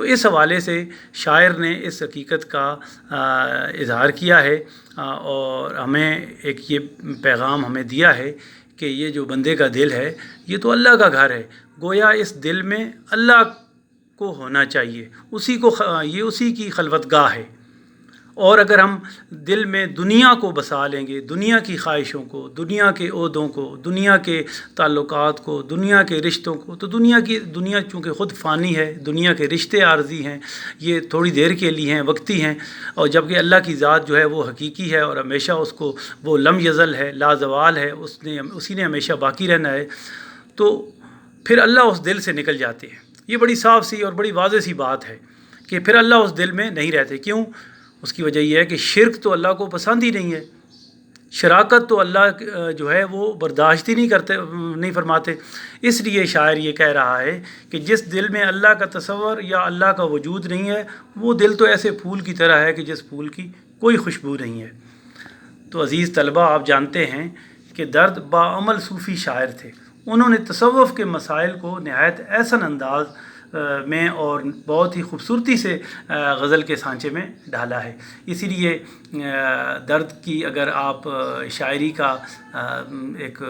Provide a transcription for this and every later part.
تو اس حوالے سے شاعر نے اس حقیقت کا اظہار کیا ہے اور ہمیں ایک یہ پیغام ہمیں دیا ہے کہ یہ جو بندے کا دل ہے یہ تو اللہ کا گھر ہے، گویا اس دل میں اللہ کو ہونا چاہیے، یہ اسی کی خلوت گاہ ہے۔ اور اگر ہم دل میں دنیا کو بسا لیں گے، دنیا کی خواہشوں کو، دنیا کے عہدوں کو، دنیا کے تعلقات کو، دنیا کے رشتوں کو، تو دنیا چونکہ خود فانی ہے، دنیا کے رشتے عارضی ہیں، یہ تھوڑی دیر کے لیے ہیں، وقتی ہیں، اور جبکہ اللہ کی ذات جو ہے وہ حقیقی ہے اور ہمیشہ اس کو وہ لم یزل ہے، لا زوال ہے، اسی نے ہمیشہ باقی رہنا ہے، تو پھر اللہ اس دل سے نکل جاتے ہیں۔ یہ بڑی صاف سی اور بڑی واضح سی بات ہے کہ پھر اللہ اس دل میں نہیں رہتے۔ کیوں؟ اس کی وجہ یہ ہے کہ شرک تو اللہ کو پسند ہی نہیں ہے، شراکت تو اللہ جو ہے وہ برداشت ہی نہیں فرماتے۔ اس لیے شاعر یہ کہہ رہا ہے کہ جس دل میں اللہ کا تصور یا اللہ کا وجود نہیں ہے، وہ دل تو ایسے پھول کی طرح ہے کہ جس پھول کی کوئی خوشبو نہیں ہے۔ تو عزیز طلبہ، آپ جانتے ہیں کہ درد باعمل صوفی شاعر تھے، انہوں نے تصوف کے مسائل کو نہایت احسن انداز میں اور بہت ہی خوبصورتی سے غزل کے سانچے میں ڈالا ہے۔ اسی لیے درد کی اگر آپ شاعری کا ایک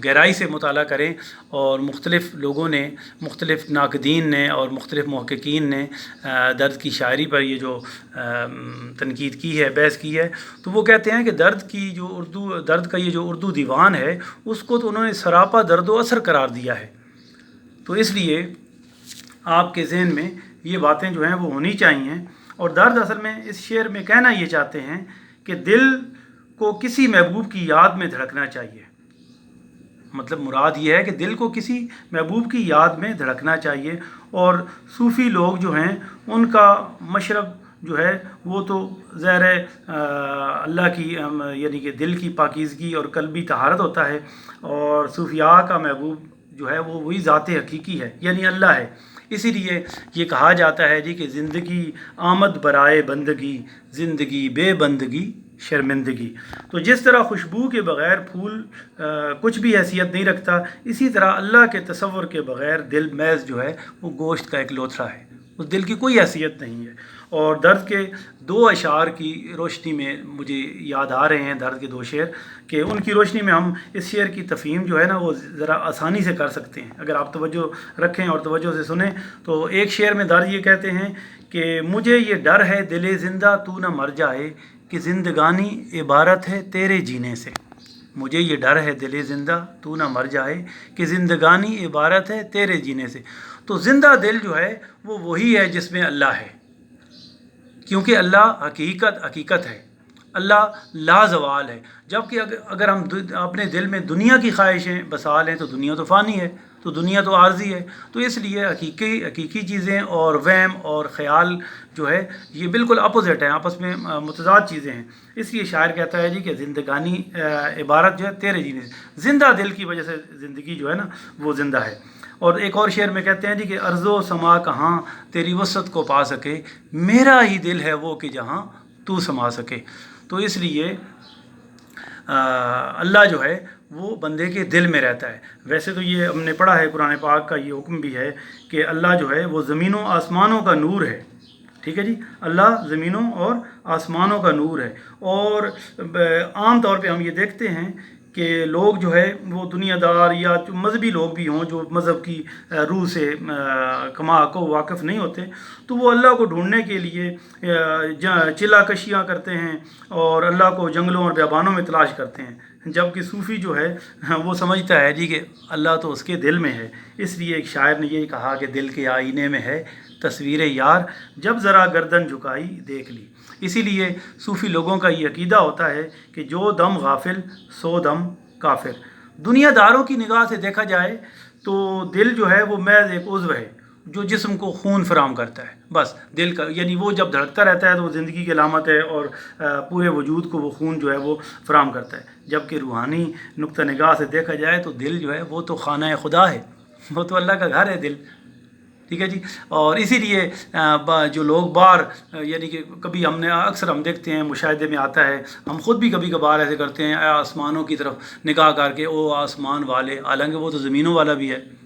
گہرائی سے مطالعہ کریں، اور مختلف لوگوں نے، مختلف ناقدین نے اور مختلف محققین نے درد کی شاعری پر یہ جو تنقید کی ہے، بحث کی ہے، تو وہ کہتے ہیں کہ درد کا یہ جو اردو دیوان ہے، اس کو تو انہوں نے سراپا درد و اثر قرار دیا ہے۔ تو اس لیے آپ کے ذہن میں یہ باتیں جو ہیں وہ ہونی چاہیے۔ اور درد اصل میں اس شعر میں کہنا یہ چاہتے ہیں کہ دل کو کسی محبوب کی یاد میں دھڑکنا چاہیے، مطلب مراد یہ ہے کہ دل کو کسی محبوب کی یاد میں دھڑکنا چاہیے۔ اور صوفی لوگ جو ہیں ان کا مشرب جو ہے وہ تو ظاہر ہے اللہ کی یعنی کہ دل کی پاکیزگی اور قلبی طہارت ہوتا ہے، اور صوفیاء کا محبوب جو ہے وہ وہی ذات حقیقی ہے، یعنی اللہ ہے۔ اسی لیے یہ کہا جاتا ہے کہ زندگی آمد برائے بندگی، زندگی بے بندگی شرمندگی۔ تو جس طرح خوشبو کے بغیر پھول کچھ بھی حیثیت نہیں رکھتا، اسی طرح اللہ کے تصور کے بغیر دل محض جو ہے وہ گوشت کا ایک لوتھڑا ہے، اس دل کی کوئی حیثیت نہیں ہے۔ اور درد کے 2 اشعار کی روشنی میں مجھے یاد آ رہے ہیں، درد کے 2 شعر، کہ ان کی روشنی میں ہم اس شعر کی تفہیم جو ہے نا وہ ذرا آسانی سے کر سکتے ہیں اگر آپ توجہ رکھیں اور توجہ سے سنیں۔ تو ایک شعر میں درد یہ کہتے ہیں کہ مجھے یہ ڈر ہے دل زندہ تو نہ مر جائے، کہ زندگانی عبارت ہے تیرے جینے سے۔ مجھے یہ ڈر ہے دل زندہ تو نہ مر جائے، کہ زندگانی عبارت ہے تیرے جینے سے۔ تو زندہ دل جو ہے وہ وہی ہے جس میں اللہ ہے، کیونکہ اللہ حقیقت ہے، اللہ لا زوال ہے۔ جبکہ اگر ہم اپنے دل میں دنیا کی خواہشیں بسا لیں تو دنیا تو فانی ہے، تو دنیا تو عارضی ہے۔ تو اس لیے حقیقی چیزیں اور وہم اور خیال جو ہے یہ بالکل اپوزٹ ہیں، آپس میں متضاد چیزیں ہیں۔ اس لیے شاعر کہتا ہے کہ زندگانی عبارت جو ہے تیرے جینے سے، زندہ دل کی وجہ سے زندگی جو ہے نا وہ زندہ ہے۔ اور ایک اور شعر میں کہتے ہیں کہ ارض و سما کہاں تیری وسعت کو پا سکے، میرا ہی دل ہے وہ کہ جہاں تو سما سکے۔ تو اس لیے اللہ جو ہے وہ بندے کے دل میں رہتا ہے۔ ویسے تو یہ ہم نے پڑھا ہے، قرآن پاک کا یہ حکم بھی ہے کہ اللہ جو ہے وہ زمینوں آسمانوں کا نور ہے، ٹھیک ہے جی، اللہ زمینوں اور آسمانوں کا نور ہے۔ اور عام طور پہ ہم یہ دیکھتے ہیں کہ لوگ جو ہے وہ دنیا دار یا مذہبی لوگ بھی ہوں جو مذہب کی روح سے کما کو واقف نہیں ہوتے، تو وہ اللہ کو ڈھونڈنے کے لیے چلا کشیاں کرتے ہیں اور اللہ کو جنگلوں اور بیابانوں میں تلاش کرتے ہیں، جبکہ صوفی جو ہے وہ سمجھتا ہے کہ اللہ تو اس کے دل میں ہے۔ اس لیے ایک شاعر نے یہی کہا کہ دل کے آئینے میں ہے تصویر یار، جب ذرا گردن جھکائی دیکھ لی۔ اسی لیے صوفی لوگوں کا یہ عقیدہ ہوتا ہے کہ جو دم غافل سو دم کافر۔ دنیا داروں کی نگاہ سے دیکھا جائے تو دل جو ہے وہ محض ایک عضو ہے جو جسم کو خون فراہم کرتا ہے، بس دل کا، یعنی وہ جب دھڑکتا رہتا ہے تو وہ زندگی کی علامت ہے اور پورے وجود کو وہ خون جو ہے وہ فراہم کرتا ہے۔ جبکہ روحانی نقطہ نگاہ سے دیکھا جائے تو دل جو ہے وہ تو خانہ خدا ہے، وہ تو اللہ کا گھر ہے دل، ٹھیک ہے جی۔ اور اسی لیے جو لوگ باہر یعنی کہ کبھی اکثر ہم دیکھتے ہیں، مشاہدے میں آتا ہے، ہم خود بھی کبھی کبھار ایسے کرتے ہیں آسمانوں کی طرف نگاہ کر کے او آسمان والے، حالانکہ وہ تو زمینوں والا بھی ہے،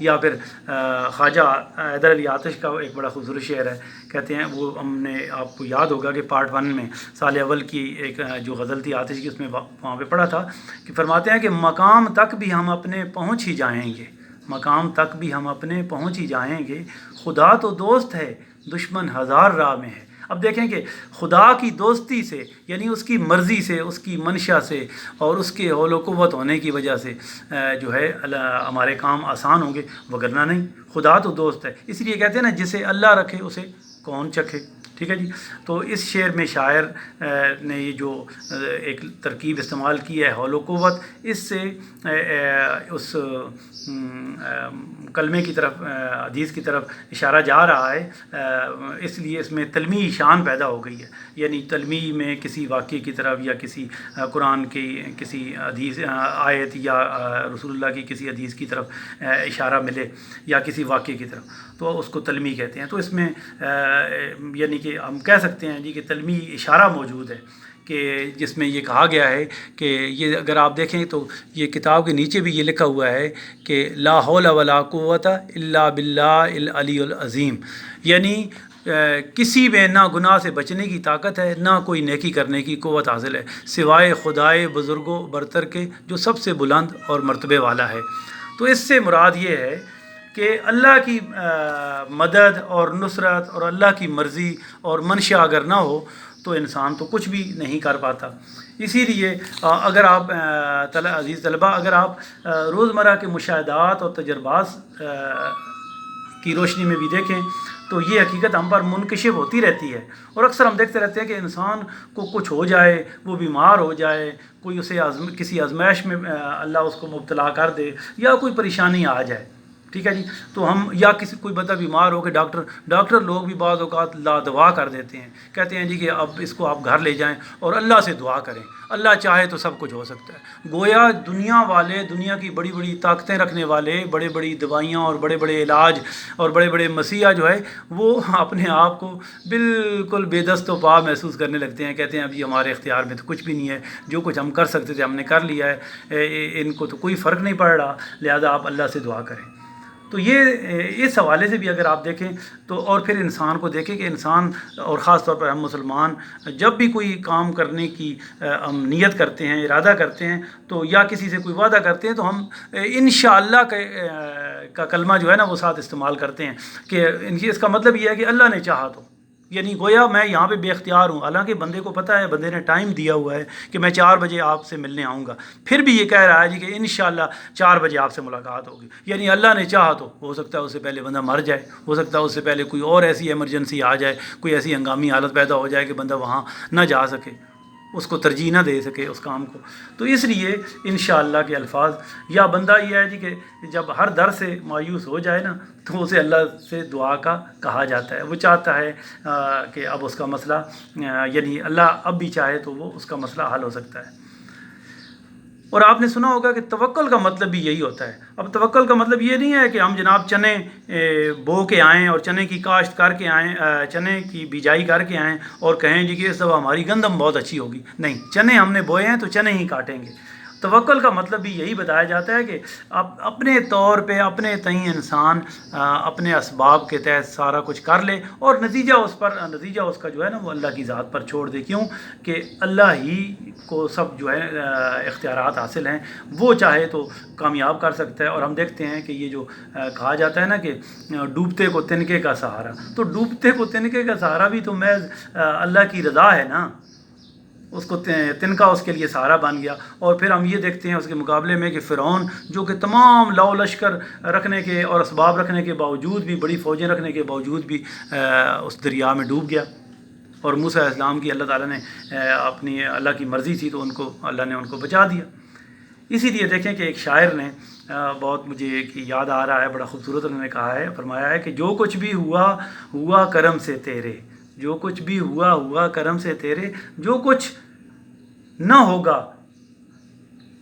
یا پھر خواجہ حیدر علی آتش کا ایک بڑا خوبصورت شعر ہے، کہتے ہیں، وہ ہم نے آپ کو یاد ہوگا کہ پارٹ 1 میں سال اول کی ایک جو غزل تھی آتش کی، اس میں وہاں پہ پڑھا تھا کہ فرماتے ہیں کہ مقام تک بھی ہم اپنے پہنچ ہی جائیں گے، مقام تک بھی ہم اپنے پہنچ ہی جائیں گے، خدا تو دوست ہے دشمن ہزار راہ میں ہے۔ اب دیکھیں کہ خدا کی دوستی سے، یعنی اس کی مرضی سے، اس کی منشا سے اور اس کے حول و قوت ہونے کی وجہ سے جو ہے ہمارے کام آسان ہوں گے، وگرنہ نہیں۔ خدا تو دوست ہے، اس لیے کہتے ہیں نا، جسے اللہ رکھے اسے کون چکھے، ٹھیک ہے جی۔ تو اس شعر میں شاعر نے یہ جو ایک ترکیب استعمال کی ہے، حول و قوت، اس سے اس کلمے کی طرف، حدیث کی طرف اشارہ جا رہا ہے، اس لیے اس میں تلمیح شان پیدا ہو گئی ہے، یعنی تلمیح میں کسی واقعے کی طرف یا کسی قرآن کی کسی حدیث آیت یا رسول اللہ کی کسی حدیث کی طرف اشارہ ملے یا کسی واقعے کی طرف، تو اس کو تلمیح کہتے ہیں۔ تو اس میں یعنی کہ ہم کہہ سکتے ہیں جی کہ تلمیح اشارہ موجود ہے، کہ جس میں یہ کہا گیا ہے کہ یہ اگر آپ دیکھیں تو یہ کتاب کے نیچے بھی یہ لکھا ہوا ہے کہ لا حول ولا قوت الا باللہ العلی العظیم، یعنی کسی میں نہ گناہ سے بچنے کی طاقت ہے، نہ کوئی نیکی کرنے کی قوت حاصل ہے، سوائے خدائے بزرگ و برتر کے جو سب سے بلند اور مرتبے والا ہے۔ تو اس سے مراد یہ ہے کہ اللہ کی مدد اور نصرت اور اللہ کی مرضی اور منشا اگر نہ ہو تو انسان تو کچھ بھی نہیں کر پاتا۔ اسی لیے اگر آپ عزیز طلبہ، اگر آپ روزمرہ کے مشاہدات اور تجربات کی روشنی میں بھی دیکھیں تو یہ حقیقت ہم پر منکشف ہوتی رہتی ہے، اور اکثر ہم دیکھتے رہتے ہیں کہ انسان کو کچھ ہو جائے، وہ بیمار ہو جائے، کوئی اسے کسی آزمائش میں اللہ اس کو مبتلا کر دے، یا کوئی پریشانی آ جائے، ٹھیک ہے جی، تو ہم یا کوئی بندہ بیمار ہو کہ ڈاکٹر لوگ بھی بعض اوقات لا دوا کر دیتے ہیں، کہتے ہیں جی کہ اب اس کو آپ گھر لے جائیں اور اللہ سے دعا کریں، اللہ چاہے تو سب کچھ ہو سکتا ہے۔ گویا دنیا والے، دنیا کی بڑی بڑی طاقتیں رکھنے والے، بڑے بڑی دوائیاں اور بڑے بڑے علاج اور بڑے بڑے مسیحا جو ہے وہ اپنے آپ کو بالکل بے دست و پا محسوس کرنے لگتے ہیں، کہتے ہیں ابھی ہمارے اختیار میں تو کچھ بھی نہیں ہے، جو کچھ ہم کر سکتے تھے ہم نے کر لیا ہے، ان کو تو کوئی فرق نہیں پڑ رہا، لہذا آپ اللہ سے دعا کریں۔ تو یہ اس حوالے سے بھی اگر آپ دیکھیں تو، اور پھر انسان کو دیکھیں کہ انسان، اور خاص طور پر ہم مسلمان، جب بھی کوئی کام کرنے کی ہم نیت کرتے ہیں، ارادہ کرتے ہیں، تو یا کسی سے کوئی وعدہ کرتے ہیں تو ہم انشاءاللہ کا کلمہ جو ہے نا وہ ساتھ استعمال کرتے ہیں، کہ اس کا مطلب یہ ہے کہ اللہ نے چاہا تو، یعنی گویا میں یہاں پہ بے اختیار ہوں، حالانکہ بندے کو پتہ ہے، بندے نے ٹائم دیا ہوا ہے کہ میں 4 بجے آپ سے ملنے آؤں گا، پھر بھی یہ کہہ رہا ہے جی کہ انشاءاللہ 4 بجے آپ سے ملاقات ہوگی، یعنی اللہ نے چاہا تو ہو سکتا ہے اس سے پہلے بندہ مر جائے، ہو سکتا ہے اس سے پہلے کوئی اور ایسی ایمرجنسی آ جائے، کوئی ایسی ہنگامی حالت پیدا ہو جائے کہ بندہ وہاں نہ جا سکے، اس کو ترجیح نہ دے سکے اس کام کو۔ تو اس لیے انشاءاللہ کے الفاظ، یا بندہ یہ ہے جی کہ جب ہر در سے مایوس ہو جائے نا تو اسے اللہ سے دعا کا کہا جاتا ہے، وہ چاہتا ہے کہ اب اس کا مسئلہ، یعنی اللہ اب بھی چاہے تو وہ اس کا مسئلہ حل ہو سکتا ہے۔ اور آپ نے سنا ہوگا کہ توکل کا مطلب بھی یہی ہوتا ہے۔ اب توکل کا مطلب یہ نہیں ہے کہ ہم جناب چنے بو کے آئیں اور چنے کی کاشت کر کے آئیں، چنے کی بیجائی کر کے آئیں اور کہیں جی کہ اس دفعہ ہماری گندم بہت اچھی ہوگی، نہیں، چنے ہم نے بوئے ہیں تو چنے ہی کاٹیں گے۔ توکل کا مطلب بھی یہی بتایا جاتا ہے کہ اپنے طور پہ اپنے تئیں انسان اپنے اسباب کے تحت سارا کچھ کر لے، اور نتیجہ اس کا جو ہے نا وہ اللہ کی ذات پر چھوڑ دے، کیوں کہ اللہ ہی کو سب جو ہے اختیارات حاصل ہیں، وہ چاہے تو کامیاب کر سکتا ہے۔ اور ہم دیکھتے ہیں کہ یہ جو کہا جاتا ہے نا کہ ڈوبتے کو تنکے کا سہارا، تو ڈوبتے کو تنکے کا سہارا بھی تو محض اللہ کی رضا ہے نا، اس کو تنکا اس کے لیے سہارا بن گیا۔ اور پھر ہم یہ دیکھتے ہیں اس کے مقابلے میں کہ فرعون جو کہ تمام لاؤ لشکر رکھنے کے اور اسباب رکھنے کے باوجود بھی، بڑی فوجیں رکھنے کے باوجود بھی اس دریا میں ڈوب گیا، اور موسیٰ علیہ السلام کی اللہ تعالیٰ نے اپنی اللہ کی مرضی تھی تو اللہ نے ان کو بچا دیا۔ اسی لیے دیکھیں کہ ایک شاعر نے بہت مجھے ایک یاد آ رہا ہے، بڑا خوبصورت انہوں نے کہا ہے، فرمایا ہے کہ جو کچھ بھی ہوا کرم سے تیرے، جو کچھ بھی ہوا کرم سے تیرے، جو کچھ نہ ہوگا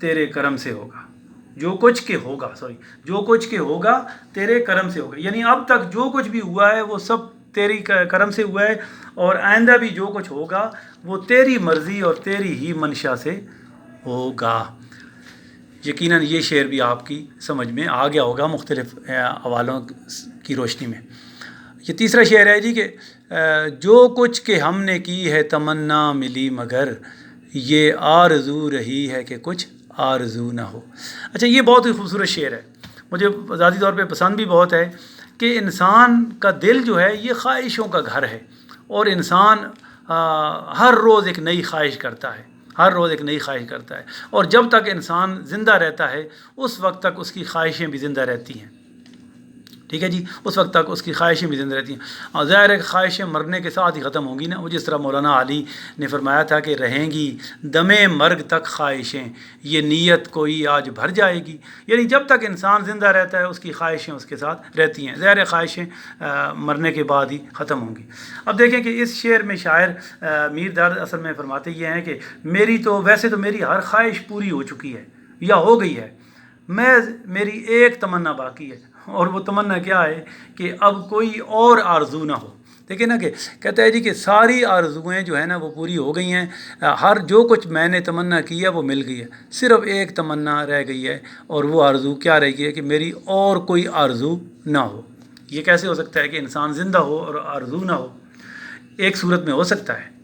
تیرے کرم سے ہوگا، جو کچھ کے ہوگا تیرے کرم سے ہوگا، یعنی اب تک جو کچھ بھی ہوا ہے وہ سب تیری کرم سے ہوا ہے، اور آئندہ بھی جو کچھ ہوگا وہ تیری مرضی اور تیری ہی منشا سے ہوگا۔ یقیناً یہ شعر بھی آپ کی سمجھ میں آ گیا ہوگا مختلف حوالوں کی روشنی میں۔ یہ تیسرا شعر ہے جی کہ جو کچھ کہ ہم نے کی ہے تمنا ملی مگر یہ آرزو رہی ہے کہ کچھ آرزو نہ ہو۔ اچھا، یہ بہت ہی خوبصورت شعر ہے، مجھے ذاتی طور پہ پسند بھی بہت ہے کہ انسان کا دل جو ہے یہ خواہشوں کا گھر ہے، اور انسان ہر روز ایک نئی خواہش کرتا ہے، ہر روز ایک نئی خواہش کرتا ہے، اور جب تک انسان زندہ رہتا ہے اس وقت تک اس کی خواہشیں بھی زندہ رہتی ہیں، ٹھیک ہے جی، اس وقت تک اس کی خواہشیں بھی زندہ رہتی ہیں، اور ظاہر ہے کہ خواہشیں مرنے کے ساتھ ہی ختم ہوں گی نا، وہ جس طرح مولانا علی نے فرمایا تھا کہ رہیں گی دم مرگ تک خواہشیں، یہ نیت کوئی آج بھر جائے گی، یعنی جب تک انسان زندہ رہتا ہے اس کی خواہشیں اس کے ساتھ رہتی ہیں، ظاہر ہے خواہشیں مرنے کے بعد ہی ختم ہوں گی۔ اب دیکھیں کہ اس شعر میں شاعر میر درد اصل میں فرماتے یہ ہیں کہ ویسے تو میری ہر خواہش پوری ہو چکی ہے یا ہو گئی ہے، میری ایک تمنا باقی ہے، اور وہ تمنا کیا ہے کہ اب کوئی اور آرزو نہ ہو۔ دیکھیں نا کہ کہتا ہے جی کہ ساری آرزوئیں جو ہیں نا وہ پوری ہو گئی ہیں، جو کچھ میں نے تمنا کی ہے وہ مل گئی ہے، صرف ایک تمنا رہ گئی ہے، اور وہ آرزو کیا رہ گئی ہے کہ میری اور کوئی آرزو نہ ہو۔ یہ کیسے ہو سکتا ہے کہ انسان زندہ ہو اور آرزو نہ ہو؟ ایک صورت میں ہو سکتا ہے،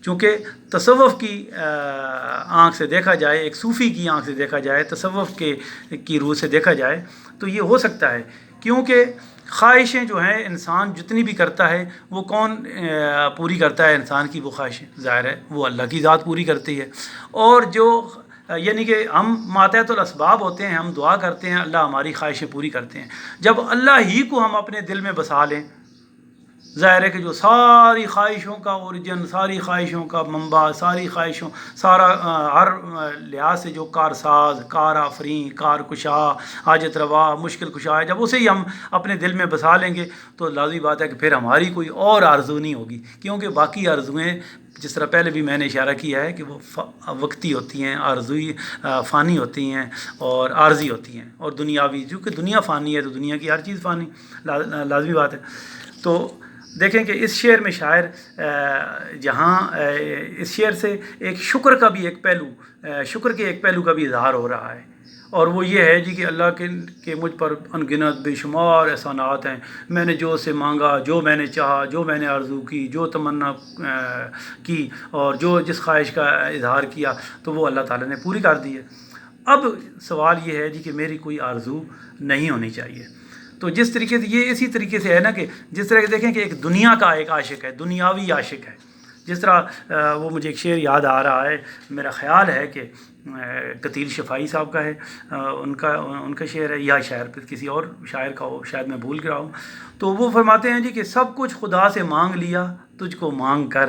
چونکہ تصوف کی آنکھ سے دیکھا جائے، ایک صوفی کی آنکھ سے دیکھا جائے، تصوف کی روح سے دیکھا جائے تو یہ ہو سکتا ہے، کیونکہ خواہشیں جو ہیں انسان جتنی بھی کرتا ہے وہ کون پوری کرتا ہے انسان کی وہ خواہشیں؟ ظاہر ہے وہ اللہ کی ذات پوری کرتی ہے، اور یعنی کہ ہم ماتحت الاسباب ہوتے ہیں، ہم دعا کرتے ہیں، اللہ ہماری خواہشیں پوری کرتے ہیں۔ جب اللہ ہی کو ہم اپنے دل میں بسا لیں، ظاہر ہے کہ جو ساری خواہشوں کا اوریجن، ساری خواہشوں کا منبع، ساری خواہشوں ہر لحاظ سے جو کارساز، کار آفریں، کار کشا، حاجت روا، مشکل کشا ہے، جب اسے ہی ہم اپنے دل میں بسا لیں گے تو لازمی بات ہے کہ پھر ہماری کوئی اور آرزو نہیں ہوگی، کیونکہ باقی آرزوئیں جس طرح پہلے بھی میں نے اشارہ کیا ہے کہ وہ وقتی ہوتی ہیں، آرزوئی فانی ہوتی ہیں اور عارضی ہوتی ہیں، اور دنیاوی، چونکہ دنیا فانی ہے تو دنیا کی ہر چیز فانی لازمی بات ہے۔ تو دیکھیں کہ اس شعر میں شاعر اس شعر سے ایک شکر کا بھی ایک پہلو، شکر کے ایک پہلو کا بھی اظہار ہو رہا ہے، اور وہ یہ ہے جی کہ اللہ کے مجھ پر ان گنت بے شمار احسانات ہیں، میں نے جو سے مانگا، جو میں نے چاہا، جو میں نے آرزو کی، جو تمنا کی، اور جس خواہش کا اظہار کیا تو وہ اللہ تعالیٰ نے پوری کر دی ہے۔ اب سوال یہ ہے جی کہ میری کوئی آرزو نہیں ہونی چاہیے۔ تو جس طریقے سے یہ اسی طریقے سے ہے نا کہ جس طرح دیکھیں کہ ایک دنیا کا ایک عاشق ہے، دنیاوی عاشق ہے، جس طرح وہ مجھے ایک شعر یاد آ رہا ہے، میرا خیال ہے کہ قتیل شفائی صاحب کا ہے، ان کا شعر ہے، یا شاعر پہ کسی اور شاعر کا ہو، شاید میں بھول گیا ہوں، تو وہ فرماتے ہیں جی کہ سب کچھ خدا سے مانگ لیا، تجھ کو مانگ کر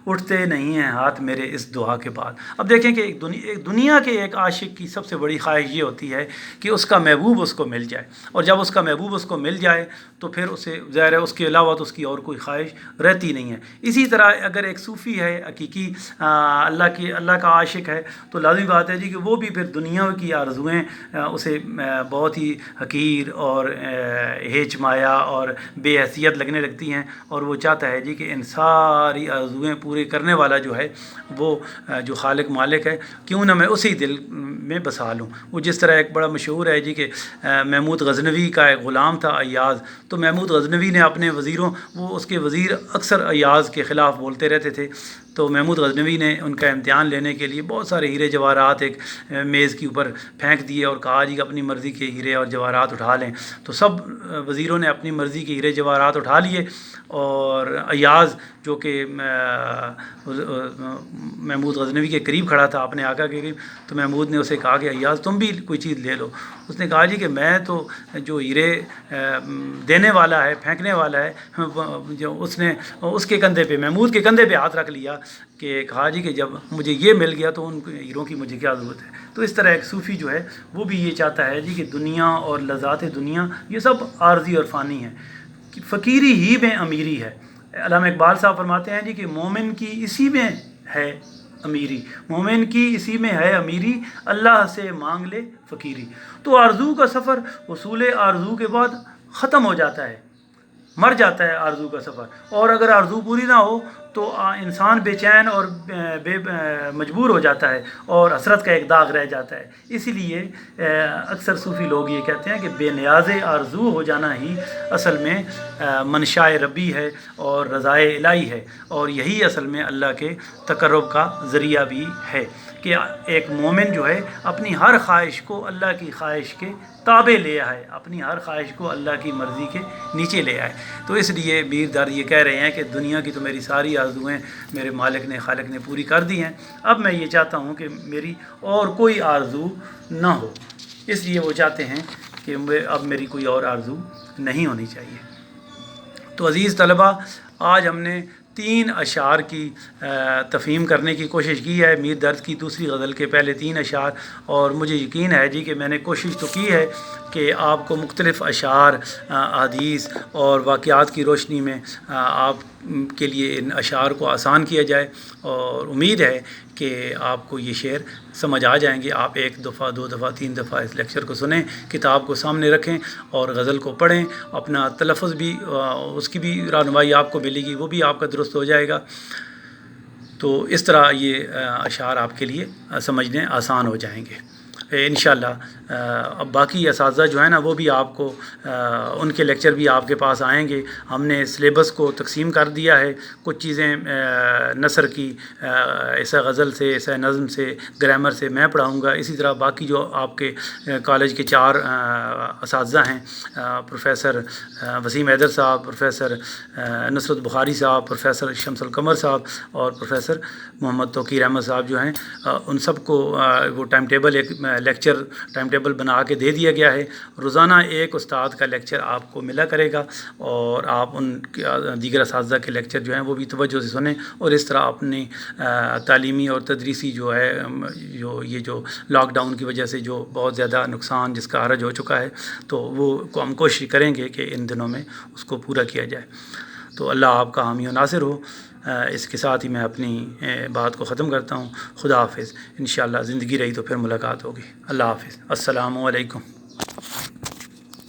اٹھتے نہیں ہیں ہاتھ میرے اس دعا کے بعد۔ اب دیکھیں کہ ایک دنیا کے ایک عاشق کی سب سے بڑی خواہش یہ ہوتی ہے کہ اس کا محبوب اس کو مل جائے، اور جب اس کا محبوب اس کو مل جائے تو پھر اسے ظاہر ہے اس کے علاوہ تو اس کی اور کوئی خواہش رہتی نہیں ہے۔ اسی طرح اگر ایک صوفی ہے، حقیقی اللہ کا عاشق ہے، تو لازمی بات ہے جی کہ وہ بھی پھر دنیا کی آرزوئیں اسے بہت ہی حقیر اور ہیچ مایا اور بے حیثیت لگنے لگتی ہیں، اور وہ چاہتا ہے جی کہ ان ساری آرزوئیں پورے کرنے والا جو ہے وہ جو خالق مالک ہے، کیوں نہ میں اسی دل میں بسا لوں۔ وہ جس طرح ایک بڑا مشہور ہے جی کہ محمود غزنوی کا ایک غلام تھا ایاز، تو محمود غزنوی نے اپنے وزیروں، وہ اس کے وزیر اکثر ایاز کے خلاف بولتے رہتے تھے، تو محمود غزنوی نے ان کا امتحان لینے کے لیے بہت سارے ہیرے جواہرات ایک میز کے اوپر پھینک دیے اور کہا جی کہ اپنی مرضی کے ہیرے اور جواہرات اٹھا لیں۔ تو سب وزیروں نے اپنی مرضی کے ہیرے جواہرات اٹھا لیے، اور ایاز جو کہ محمود غزنوی کے قریب کھڑا تھا، اپنے آقا کے قریب، تو محمود نے اسے کہا کہ ایاز تم بھی کوئی چیز لے لو۔ اس نے کہا جی کہ میں تو جو ہیرے دینے والا ہے، پھینکنے والا ہے، جو اس کے کندھے پہ، محمود کے کندھے پہ ہاتھ رکھ لیا، کہ کہا جی کہ جب مجھے یہ مل گیا تو ان ہیروں کی مجھے کیا ضرورت ہے۔ تو اس طرح ایک صوفی جو ہے وہ بھی یہ چاہتا ہے جی کہ دنیا اور لذات دنیا یہ سب عارضی اور فانی ہیں، فقیری ہی میں امیری ہے۔ علامہ اقبال صاحب فرماتے ہیں جی کہ مومن کی اسی میں ہے امیری، مومن کی اسی میں ہے امیری، اللہ سے مانگ لے فقیری۔ تو آرزو کا سفر حصول آرزو کے بعد ختم ہو جاتا ہے، مر جاتا ہے آرزو کا سفر، اور اگر آرزو پوری نہ ہو تو انسان بے چین اور مجبور ہو جاتا ہے اور حسرت کا ایک داغ رہ جاتا ہے۔ اسی لیے اکثر صوفی لوگ یہ کہتے ہیں کہ بے نیاز آرزو ہو جانا ہی اصل میں منشاء ربی ہے اور رضائے الہی ہے، اور یہی اصل میں اللہ کے تقرب کا ذریعہ بھی ہے کہ ایک مومن جو ہے اپنی ہر خواہش کو اللہ کی خواہش کے تابع لے آئے، اپنی ہر خواہش کو اللہ کی مرضی کے نیچے لے آئے۔ تو اس لیے میر درد یہ کہہ رہے ہیں کہ دنیا کی تو میری ساری آرزوئیں میرے مالک نے، خالق نے پوری کر دی ہیں، اب میں یہ چاہتا ہوں کہ میری اور کوئی آرزو نہ ہو۔ اس لیے وہ چاہتے ہیں کہ اب میری کوئی اور آرزو نہیں ہونی چاہیے۔ تو عزیز طلبہ، آج ہم نے 3 اشعار کی تفہیم کرنے کی کوشش کی ہے، میر درد کی دوسری غزل کے پہلے 3 اشعار، اور مجھے یقین ہے جی کہ میں نے کوشش تو کی ہے کہ آپ کو مختلف اشعار، احادیث اور واقعات کی روشنی میں آپ کے لیے ان اشعار کو آسان کیا جائے، اور امید ہے کہ آپ کو یہ شعر سمجھ آ جائیں گے۔ آپ 1 دفعہ 2 دفعہ 3 دفعہ اس لیکچر کو سنیں، کتاب کو سامنے رکھیں اور غزل کو پڑھیں، اپنا تلفظ بھی اس کی بھی رہنمائی آپ کو ملے گی، وہ بھی آپ کا درست ہو جائے گا۔ تو اس طرح یہ اشعار آپ کے لیے سمجھنے آسان ہو جائیں گے انشاءاللہ۔ اب باقی اساتذہ جو ہیں نا، وہ بھی آپ کو ان کے لیکچر بھی آپ کے پاس آئیں گے۔ ہم نے سلیبس کو تقسیم کر دیا ہے، کچھ چیزیں نثر کی، ایسا غزل سے، ایسا نظم سے، گرامر سے میں پڑھاؤں گا۔ اسی طرح باقی جو آپ کے کالج کے 4 اساتذہ ہیں، پروفیسر وسیم حیدر صاحب، پروفیسر نصرت بخاری صاحب، پروفیسر شمس القمر صاحب اور پروفیسر محمد توقیر احمد صاحب جو ہیں، ان سب کو وہ ٹائم ٹیبل، ایک لیکچر ٹائم ٹیبل بنا کے دے دیا گیا ہے۔ روزانہ ایک استاد کا لیکچر آپ کو ملا کرے گا، اور آپ ان دیگر اساتذہ کے لیکچر جو ہیں وہ بھی توجہ سے سنیں، اور اس طرح اپنی تعلیمی اور تدریسی جو ہے، جو لاک ڈاؤن کی وجہ سے جو بہت زیادہ نقصان جس کا حرج ہو چکا ہے، تو وہ ہم کوشش کریں گے کہ ان دنوں میں اس کو پورا کیا جائے۔ تو اللہ آپ کا حامی و ناصر ہو۔ اس کے ساتھ ہی میں اپنی بات کو ختم کرتا ہوں۔ خدا حافظ۔ انشاءاللہ زندگی رہی تو پھر ملاقات ہوگی۔ اللہ حافظ۔ السلام علیکم۔